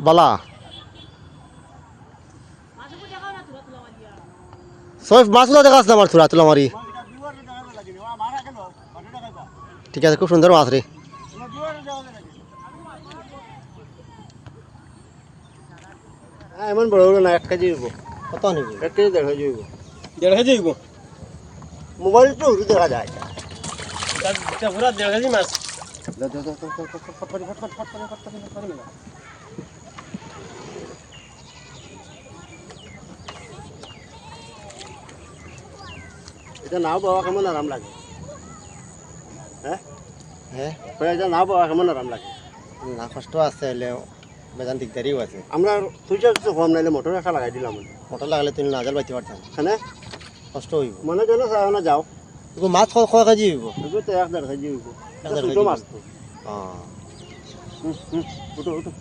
বালা সব মাছগুলো দেখাস না আমার থুরা তুলা মারি ঠিক আছে খুব সুন্দর মাছ রে এমন বড় বড় না 1 কেজি হইব কত নিব 1 কেজি 1.5 কেজি হইব 1.5 কেজি হইব মোবাইল তো দেখা যায় এটা পুরা 1.5 কেজি মাছ এটা নাও বাবা কেমন আরাম লাগে হ্যাঁ হ্যাঁ এটা নাও বাবা কেমন আরাম লাগে না কষ্ট আছে এলেও বেজান দিকদারিও আছে আমরা তুইটা কিছু কম নাইলে মোটর একটা লাগাই দিলাম মোটর লাগালে তুমি নাজাল বাইতে পারতাম হ্যাঁ কষ্ট হইব মনে যেন চাও না যাও মাছ কয় কেজি হইব এগুলো তো 1.5 কেজি হইব 1.5 মাছ তো উঠো উঠো